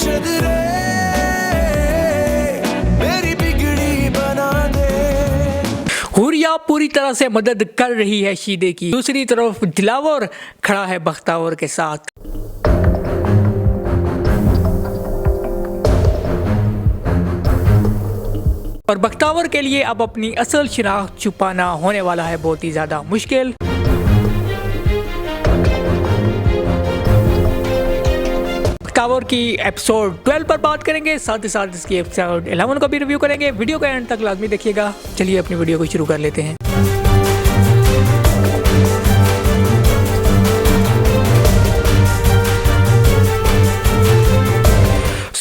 मुर्शिद रे मेरी बिगड़ी बना दे। हुरिया पूरी तरह से मदद कर रही है शीदे की, दूसरी तरफ दिलावर खड़ा है बख्तावर के साथ। और बख्तावर के लिए अब अपनी असल शिनाख्त छुपाना होने वाला है बहुत ही ज़्यादा मुश्किल। बख्तावर की एपिसोड 12 पर बात करेंगे, साथ ही साथ इसकी एपिसोड 11 का भी रिव्यू करेंगे। वीडियो का एंड तक लाजमी देखिएगा। चलिए अपनी वीडियो को शुरू कर लेते हैं।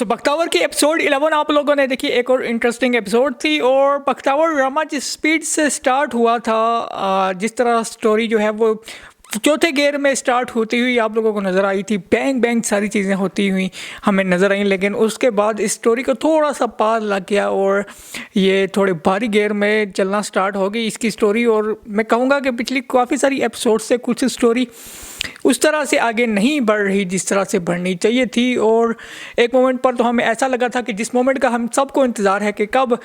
बख्तावर की एपिसोड 11 आप लोगों ने देखी, एक और इंटरेस्टिंग एपिसोड थी। और बख्तावर ड्रामा जिस स्पीड से स्टार्ट हुआ था, जिस तरह स्टोरी जो है वो चौथे गेयर में स्टार्ट होती हुई आप लोगों को नज़र आई थी, बैंग बैंग सारी चीज़ें होती हुई हमें नज़र आई। लेकिन उसके बाद इस स्टोरी को थोड़ा सा पार लग गया और ये थोड़े भारी गेयर में चलना स्टार्ट हो गई इसकी स्टोरी। और मैं कहूँगा कि पिछली काफ़ी सारी एपिसोड से कुछ स्टोरी उस तरह से आगे नहीं बढ़ रही जिस तरह से बढ़नी चाहिए थी। और एक मोमेंट पर तो हमें ऐसा लगा था कि जिस मोमेंट का हम सबको इंतज़ार है कि कब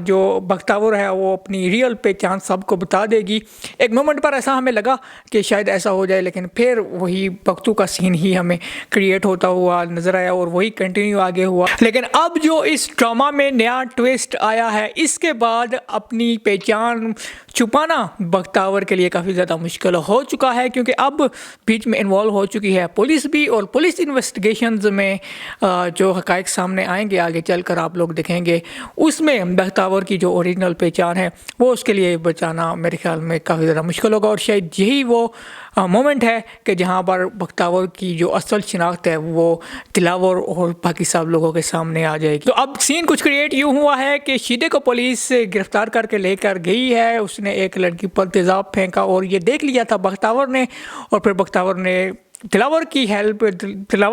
जो बख्तावर है वो अपनी रियल पहचान सबको बता देगी। एक मोमेंट पर ऐसा हमें लगा कि शायद ऐसा हो जाए, लेकिन फिर वही बख्तू का सीन ही हमें क्रिएट होता हुआ नज़र आया और वही कंटिन्यू आगे हुआ। लेकिन अब जो इस ड्रामा में नया ट्विस्ट आया है, इसके बाद अपनी पहचान छुपाना बख्तावर के लिए काफ़ी ज़्यादा मुश्किल हो चुका है, क्योंकि अब बीच में इन्वॉल्व हो चुकी है पुलिस भी। और पुलिस इन्वेस्टिगेशंस में जो हक़ाइक़ सामने आएंगे आगे चलकर आप लोग देखेंगे, उसमें बख्तावर की जो ओरिजिनल पहचान है वो उसके लिए बचाना मेरे ख्याल में काफ़ी ज़्यादा मुश्किल होगा। और शायद यही वो मोमेंट है कि जहाँ पर बख्तावर की जो असल शिनाख्त है वो दिलावर और बाकी सब लोगों के सामने आ जाएगी। तो अब सीन कुछ क्रिएट यूँ हुआ है कि शीदे को पुलिस गिरफ्तार करके लेकर गई है। उसने एक लड़की पर तेज़ाब फेंका और ये देख लिया था बख्तावर ने, और फिर बख्तावर ने दिलावर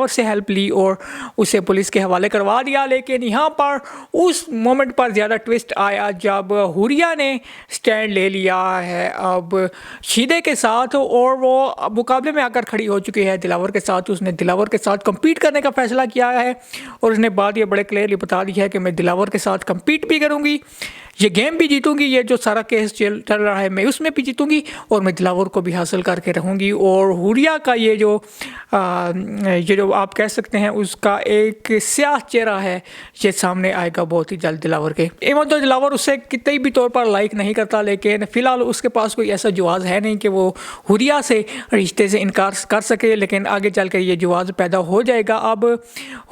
से हेल्प ली और उसे पुलिस के हवाले करवा दिया। लेकिन यहाँ पर उस मोमेंट पर ज़्यादा ट्विस्ट आया जब हुरिया ने स्टैंड ले लिया है अब शीदे के साथ, और वो मुकाबले में आकर खड़ी हो चुकी है दिलावर के साथ। उसने दिलावर के साथ कम्पीट करने का फ़ैसला किया है और उसने बात ये बड़े क्लियरली बता दी है कि मैं दिलावर के साथ कम्पीट भी करूँगी, ये गेम भी जीतूंगी, ये जो सारा केस चल रहा है मैं उसमें भी जीतूंगी और मैं दिलावर को भी हासिल करके रहूंगी। और हुरिया का ये जो आप कह सकते हैं उसका एक स्याह चेहरा है, ये सामने आएगा बहुत ही जल्द दिलावर के। एवं तो दिलावर उससे कितने भी तौर पर लाइक नहीं करता, लेकिन फ़िलहाल उसके पास कोई ऐसा जवाज़ है नहीं कि वो हुरिया से रिश्ते से इनकार कर सके। लेकिन आगे चल कर ये जवाज़ पैदा हो जाएगा। अब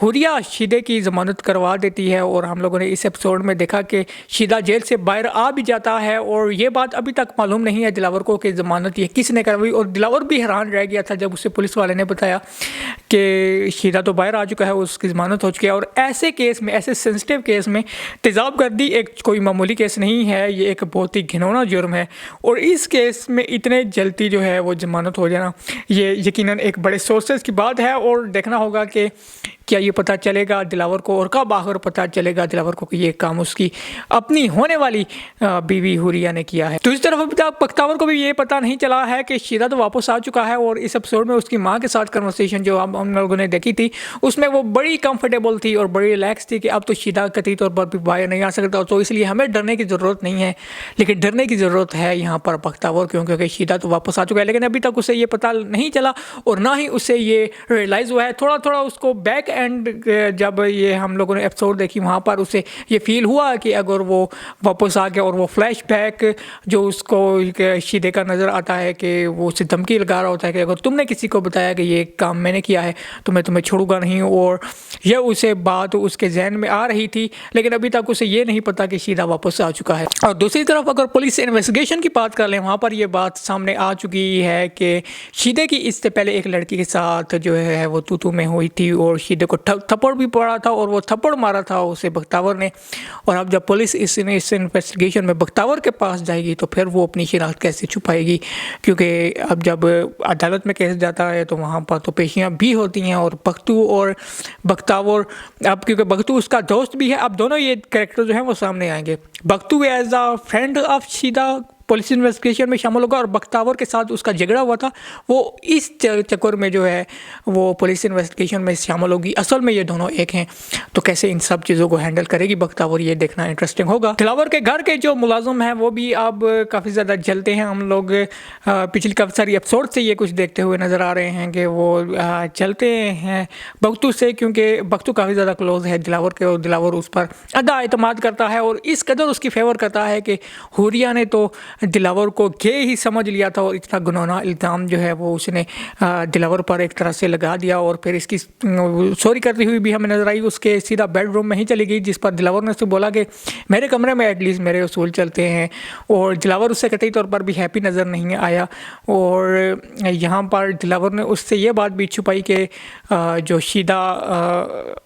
हुरिया शीदे की ज़मानत करवा देती है और हम लोगों ने इस एपिसोड में देखा कि शीदा जेल से बाहर आ भी जाता है। और ये बात अभी तक मालूम नहीं है दिलावर को कि ज़मानत ये किसने करवाई। और दिलावर भी हैरान रह गया था जब उसे पुलिस वाले ने बताया कि शीदा तो बाहर आ चुका है, उसकी ज़मानत हो चुकी है। और ऐसे केस में, ऐसे सेंसिटिव केस में तेज़ाबगर्दी एक कोई मामूली केस नहीं है, ये एक बहुत ही घिनौना जुर्म है। और इस केस में इतने जल्दी जो है वो ज़मानत हो जाना ये यकीनन एक बड़े सोर्सेज की बात है। और देखना होगा कि क्या ये पता चलेगा दिलावर को और कब आखिर पता चलेगा दिलावर को कि ये काम उसकी अपनी होने वाली बीवी हुरिया ने किया है। दूसरी तरफ अभी तक बख्तावर को भी ये पता नहीं चला है कि शीदा तो वापस आ चुका है। और इस एपिसोड में उसकी माँ के साथ कन्वर्सेशन जो हम लोगों ने देखी थी उसमें वो बड़ी कंफर्टेबल थी और बड़ी रिलैक्स थी कि अब तो शीदा कतई तौर पर भी बाहर नहीं आ सकता, तो इसलिए हमें डरने की ज़रूरत नहीं है। लेकिन डरने की ज़रूरत है यहाँ पर बख्तावर, क्योंकि शीदा तो वापस आ चुका है। लेकिन अभी तक उसे ये पता नहीं चला और ना ही उसे ये रियलाइज़ हुआ है। थोड़ा थोड़ा उसको बैक एंड जब ये हम लोगों ने एपिसोड देखी वहाँ पर उसे ये फील हुआ कि अगर वो वापस आ गया और वो फ्लैशबैक जो उसको शीदे का नज़र आता है कि वो उसे धमकी लगा रहा होता है कि अगर तुमने किसी को बताया कि ये काम मैंने किया है तो मैं तुम्हें छोड़ूंगा नहीं। और यह उसे बात उसके जहन में आ रही थी, लेकिन अभी तक उसे ये नहीं पता कि शीदा वापस आ चुका है। और दूसरी तरफ अगर पुलिस इन्वेस्टिगेशन की बात कर लें, वहाँ पर यह बात सामने आ चुकी है कि शीदे की इससे पहले एक लड़की के साथ जो है वो तू में हुई थी और शीदे को थप्पड़ भी पड़ा था और वो थप्पड़ मारा था उसे बख्तावर ने। और अब जब पुलिस इस इन्वेस्टिगेशन में बख्तावर के पास जाएगी तो फिर वो अपनी शिनाख्त कैसे छुपाएगी, क्योंकि अब जब अदालत में केस जाता है तो वहाँ पर तो पेशियाँ भी होती हैं। और बख्तू और बख्तावर, अब क्योंकि बख्तू उसका दोस्त भी है, अब दोनों ये कैरेक्टर जो हैं वो सामने आएंगे। Bakhtu as a friend of Sheeda police investigation में शामिल होगा और बख्तावर के साथ उसका झगड़ा हुआ था वो इस चक्कर में जो है वो पुलिस इन्वेस्टिगेशन में शामिल होगी। असल में ये दोनों एक हैं, तो कैसे इन सब चीज़ों को हैंडल करेगी बख्तावर, ये देखना इंटरेस्टिंग होगा। दिलावर के घर के जो मुलाजिम हैं वो भी अब काफ़ी ज़्यादा जलते हैं। हम लोग पिछली काफ़ी सारी एपिसोड से ये कुछ देखते हुए नज़र आ रहे हैं कि वो चलते हैं बख्तू से, क्योंकि बख्तू काफ़ी ज़्यादा क्लोज है दिलावर के और दिलावर उस पर अदा एतमाद करता है और इस कदर उसकी फेवर करता है कि हुरिया ने तो दिलावर को गे ही समझ लिया था और इतना गुनाह इल्ज़ाम जो है वो उसने दिलावर पर एक तरह से लगा दिया और फिर इसकी सॉरी करती हुई भी हमें नजर आई। उसके सीधा बेडरूम में ही चली गई, जिस पर दिलावर ने उससे बोला कि मेरे कमरे में एटलीस्ट मेरे उसूल चलते हैं, और दिलावर उससे कतई तौर पर भी हैप्पी नज़र नहीं आया। और यहाँ पर दिलावर ने उससे ये बात भी छुपाई कि जो शीदा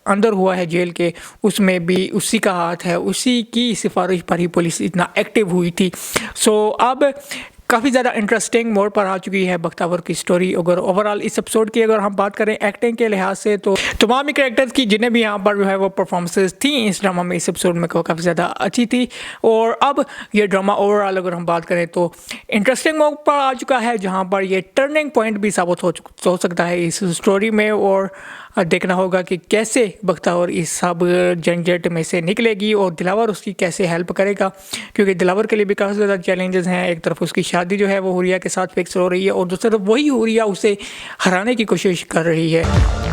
अंदर हुआ है जेल के, उसमें भी उसी का हाथ है, उसी की सिफारिश पर ही पुलिस इतना एक्टिव हुई थी। सो अब काफ़ी ज़्यादा इंटरेस्टिंग मोड पर आ चुकी है बख्तावर की स्टोरी। अगर ओवरऑल इस एपिसोड की अगर हम बात करें एक्टिंग के लिहाज से, तो तमाम ही कैरेक्टर्स की जिन्हें भी यहाँ पर जो है वो परफॉर्मेंसेस थी इस ड्रामा में, इस एपिसोड में काफ़ी ज़्यादा अच्छी थी। और अब ये ड्रामा ओवरऑल अगर हम बात करें तो इंटरेस्टिंग मोड पर आ चुका है, जहाँ पर ये टर्निंग पॉइंट भी साबित हो सकता है इस स्टोरी में। और देखना होगा कि कैसे बख्तावर इस सब झंझट में से निकलेगी और दिलावर उसकी कैसे हेल्प करेगा, क्योंकि दिलावर के लिए भी काफ़ी ज़्यादा चैलेंजेस हैं। एक तरफ उसकी शादी जो है वो हुरिया के साथ फिक्स हो रही है और दूसरी तरफ वही हुरिया उसे हराने की कोशिश कर रही है।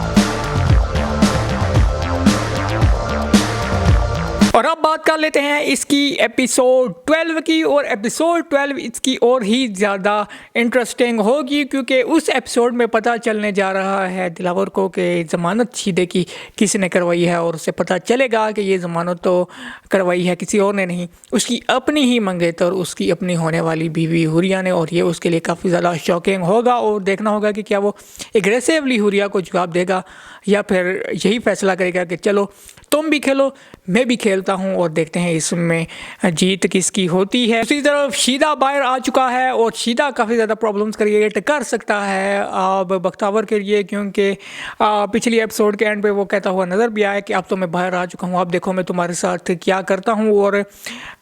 और अब बात कर लेते हैं इसकी एपिसोड 12 की, और एपिसोड 12 इसकी और ही ज़्यादा इंटरेस्टिंग होगी, क्योंकि उस एपिसोड में पता चलने जा रहा है दिलावर को कि ज़मानत शीदे की किसने करवाई है, और उसे पता चलेगा कि ये ज़मानत तो करवाई है किसी और ने नहीं, उसकी अपनी ही मंगेतर, उसकी अपनी होने वाली बीवी हुरिया ने। और ये उसके लिए काफ़ी ज़्यादा शॉकिंग होगा और देखना होगा कि क्या वो एग्रेसिवली हुरिया को जवाब देगा या फिर यही फैसला करेगा कि चलो तुम भी खेलो मैं भी खेलता हूं, और देखते हैं इसमें जीत किसकी होती है। दूसरी तरफ शीदा बाहर आ चुका है और शीदा काफ़ी ज़्यादा प्रॉब्लम्स क्रिएट कर सकता है अब बख्तावर के लिए, क्योंकि पिछली एपिसोड के एंड पे वो कहता हुआ नज़र भी आया कि अब तो मैं बाहर आ चुका हूँ, अब देखो मैं तुम्हारे साथ क्या करता हूँ। और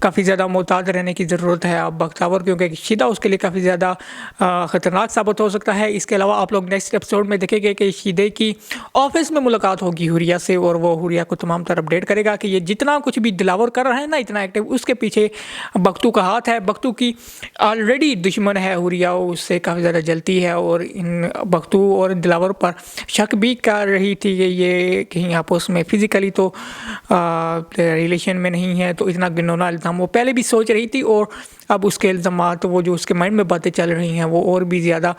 काफ़ी ज़्यादा मोहतात रहने की ज़रूरत है अब बख्तावर, क्योंकि शीदा उसके लिए काफ़ी ज़्यादा ख़तरनाक साबित हो सकता है। इसके अलावा आप लोग नेक्स्ट एपिसोड में देखेंगे कि शीदे की ऑफिस में मुलाकात होगी हुरिया से, और वो हुरिया को तमाम तरह अपडेट करेगा कि ये जितना कुछ भी दिलावर कर रहा है ना, इतना एक्टिव, उसके पीछे बख्तू का हाथ है। बख्तू की ऑलरेडी दुश्मन है हुरिया, उससे काफ़ी ज़्यादा जलती है और इन बख्तू और दिलावर पर शक भी कर रही थी कि ये कहीं आपस में फिज़िकली तो रिलेशन में नहीं है, तो इतना घिनौना इल्ज़ाम वो पहले भी सोच रही थी। और अब उसके इल्ज़ामात वो जो उसके माइंड में बातें चल रही हैं वो और भी ज़्यादा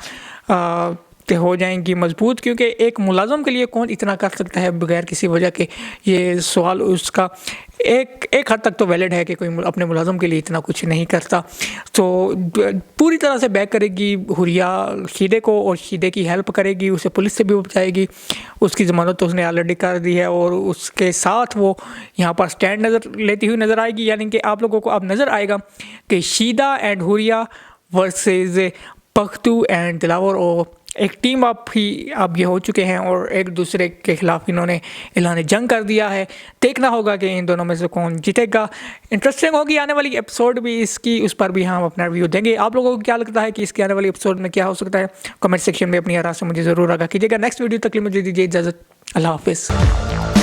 हो जाएंगी मजबूत, क्योंकि एक मुलाजम के लिए कौन इतना कर सकता है बगैर किसी वजह के। ये सवाल उसका एक हद तक तो वैलिड है कि कोई अपने मुलाजम के लिए इतना कुछ नहीं करता। तो पूरी तरह से बैक करेगी हुरिया शीदे को और शीदे की हेल्प करेगी, उसे पुलिस से भी बचाएगी। उसकी ज़मानत तो उसने ऑलरेडी कर दी है और उसके साथ वो यहाँ पर स्टैंड लेती हुई नज़र आएगी। यानी कि आप लोगों को अब नज़र आएगा कि Sheeda and Huriya versus Bakhtu and Dilawar, और एक टीम अप ही अब ये हो चुके हैं और एक दूसरे के खिलाफ इन्होंने ऐलान जंग कर दिया है। देखना होगा कि इन दोनों में से कौन जीतेगा। इंटरेस्टिंग होगी आने वाली एपिसोड भी इसकी, उस पर भी हम अपना रिव्यू देंगे। आप लोगों को क्या लगता है कि इसके आने वाली एपिसोड में क्या हो सकता है, कमेंट सेक्शन में अपनी आराम से मुझे ज़रूर आगाह कीजिएगा। नेक्स्ट वीडियो तक के लिए मुझे दीजिए इजाज़त। अल्लाह हाफिज़।